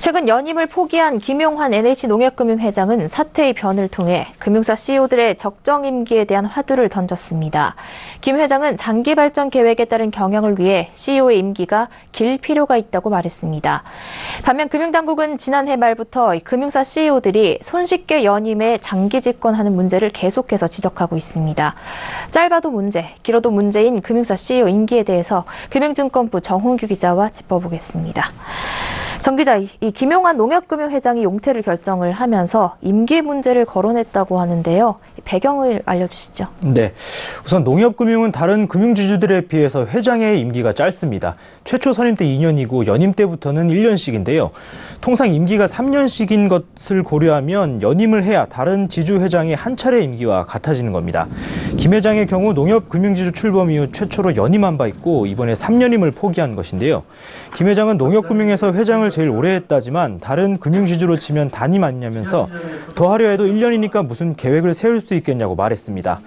최근 연임을 포기한 김용환 NH농협금융회장은 사퇴의 변을 통해 금융사 CEO들의 적정 임기에 대한 화두를 던졌습니다. 김 회장은 장기 발전 계획에 따른 경영을 위해 CEO의 임기가 길 필요가 있다고 말했습니다. 반면 금융당국은 지난해 말부터 금융사 CEO들이 손쉽게 연임에 장기 집권하는 문제를 계속해서 지적하고 있습니다. 짧아도 문제, 길어도 문제인 금융사 CEO 임기에 대해서 금융증권부 정홍규 기자와 짚어보겠습니다. 정 기자, 이 김용환 농협금융회장이 용퇴를 결정을 하면서 임기 문제를 거론했다고 하는데요. 배경을 알려주시죠. 네, 우선 농협금융은 다른 금융지주들에 비해서 회장의 임기가 짧습니다. 최초 선임 때 2년이고 연임 때부터는 1년씩인데요. 통상 임기가 3년씩인 것을 고려하면 연임을 해야 다른 지주회장의 한 차례 임기와 같아지는 겁니다. 김 회장의 경우 농협금융지주 출범 이후 최초로 연임한 바 있고 이번에 3년임을 포기한 것인데요. 김 회장은 농협금융에서 회장을 제일 오래 했다지만 다른 금융지주로 치면 단임 아니냐면서 더 하려 해도 1년이니까 무슨 계획을 세울 수 있겠냐고 말했습니다.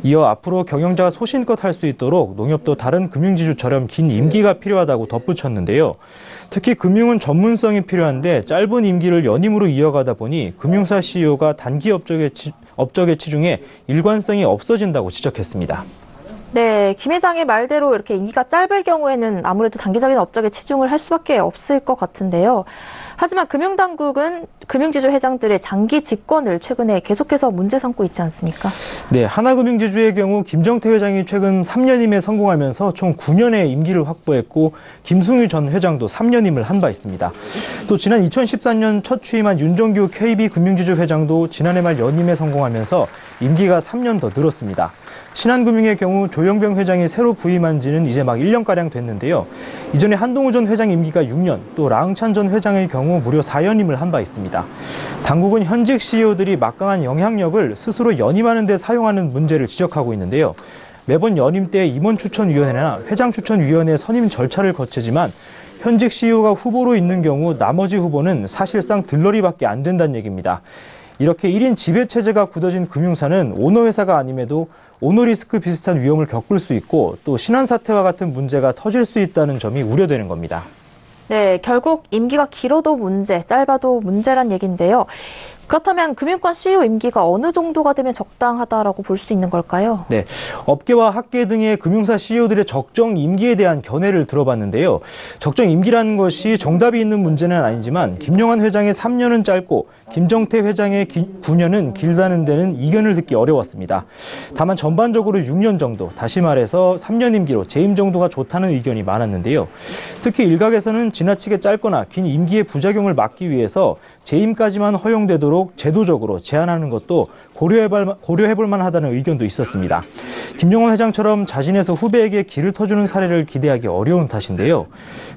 이어 앞으로 경영자가 소신껏 할 수 있도록 농협도 다른 금융지주처럼 긴 임기가 필요하다고 덧붙였는데요. 특히 금융은 전문성이 필요한데 짧은 임기를 연임으로 이어가다 보니 금융사 CEO가 단기 업적에 치중해 일관성이 없어진다고 지적했습니다. 네, 김 회장의 말대로 이렇게 임기가 짧을 경우에는 아무래도 단기적인 업적에 치중을 할 수밖에 없을 것 같은데요. 하지만 금융당국은 금융지주 회장들의 장기 집권을 최근에 계속해서 문제 삼고 있지 않습니까? 네, 하나금융지주의 경우 김정태 회장이 최근 3년임에 성공하면서 총 9년의 임기를 확보했고 김승유 전 회장도 3년임을 한 바 있습니다. 또 지난 2014년 첫 취임한 윤정규 KB금융지주 회장도 지난해 말 연임에 성공하면서 임기가 3년 더 늘었습니다. 신한금융의 경우 조영병 회장이 새로 부임한 지는 이제 막 1년가량 됐는데요. 이전에 한동우 전 회장 임기가 6년, 또 라응찬 전 회장의 경우 무려 4연임을 한 바 있습니다. 당국은 현직 CEO들이 막강한 영향력을 스스로 연임하는 데 사용하는 문제를 지적하고 있는데요. 매번 연임 때 임원추천위원회나 회장추천위원회 선임 절차를 거치지만 현직 CEO가 후보로 있는 경우 나머지 후보는 사실상 들러리밖에 안 된다는 얘기입니다. 이렇게 1인 지배체제가 굳어진 금융사는 오너회사가 아님에도 오너리스크 비슷한 위험을 겪을 수 있고 또 신한사태와 같은 문제가 터질 수 있다는 점이 우려되는 겁니다. 네, 결국 임기가 길어도 문제, 짧아도 문제란 얘기인데요. 그렇다면 금융권 CEO 임기가 어느 정도가 되면 적당하다라고 볼 수 있는 걸까요? 네, 업계와 학계 등의 금융사 CEO들의 적정 임기에 대한 견해를 들어봤는데요. 적정 임기라는 것이 정답이 있는 문제는 아니지만 김용환 회장의 3년은 짧고 김정태 회장의 9년은 길다는 데는 이견을 듣기 어려웠습니다. 다만 전반적으로 6년 정도, 다시 말해서 3년 임기로 재임 정도가 좋다는 의견이 많았는데요. 특히 일각에서는 지나치게 짧거나 긴 임기의 부작용을 막기 위해서 재임까지만 허용되도록 제도적으로 제한하는 것도 고려해볼 만하다는 의견도 있었습니다. 김용환 회장처럼 자신에서 후배에게 길을 터주는 사례를 기대하기 어려운 탓인데요.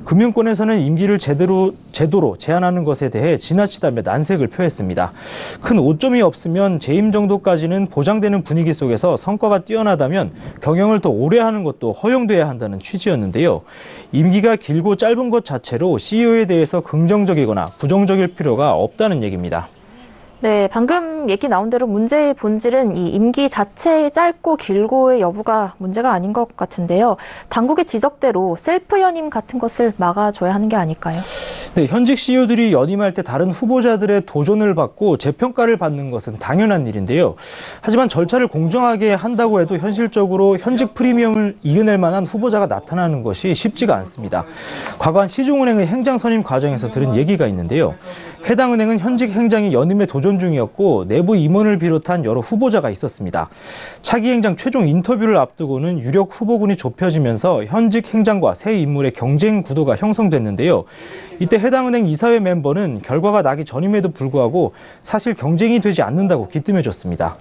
금융권에서는 임기를 제도로 제한하는 것에 대해 지나치다며 난색을 표했습니다. 큰 오점이 없으면 재임 정도까지는 보장되는 분위기 속에서 성과가 뛰어나다면 경영을 더 오래 하는 것도 허용돼야 한다는 취지였는데요. 임기가 길고 짧은 것 자체로 CEO에 대해서 긍정적이거나 부정적일 필요가 없다는 얘기입니다. 네, 방금 얘기 나온 대로 문제의 본질은 이 임기 자체의 짧고 길고의 여부가 문제가 아닌 것 같은데요. 당국의 지적대로 셀프 연임 같은 것을 막아줘야 하는 게 아닐까요? 네, 현직 CEO들이 연임할 때 다른 후보자들의 도전을 받고 재평가를 받는 것은 당연한 일인데요. 하지만 절차를 공정하게 한다고 해도 현실적으로 현직 프리미엄을 이겨낼 만한 후보자가 나타나는 것이 쉽지가 않습니다. 과거 한 시중은행의 행장 선임 과정에서 들은 얘기가 있는데요. 해당 은행은 현직 행장이 연임에 도전 중이었고 내부 임원을 비롯한 여러 후보자가 있었습니다. 차기 행장 최종 인터뷰를 앞두고는 유력 후보군이 좁혀지면서 현직 행장과 새 인물의 경쟁 구도가 형성됐는데요. 이때 해당 은행 이사회 멤버는 결과가 나기 전임에도 불구하고 사실 경쟁이 되지 않는다고 기뜸해줬습니다.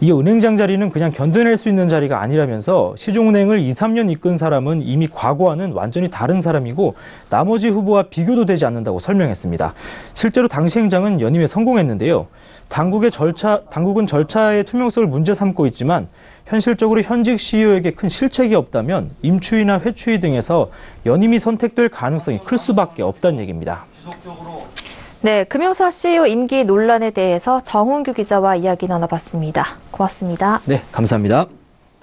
이 은행장 자리는 그냥 견뎌낼 수 있는 자리가 아니라면서 시중은행을 2, 3년 이끈 사람은 이미 과거와는 완전히 다른 사람이고 나머지 후보와 비교도 되지 않는다고 설명했습니다. 실제로 당시 행장은 연임에 성공했는데요. 당국은 절차의 투명성을 문제 삼고 있지만 현실적으로 현직 CEO에게 큰 실책이 없다면 임추위나 회추위 등에서 연임이 선택될 가능성이 클 수밖에 없다는 얘기입니다. 네, 금융사 CEO 임기 논란에 대해서 정홍규 기자와 이야기 나눠봤습니다. 고맙습니다. 네, 감사합니다.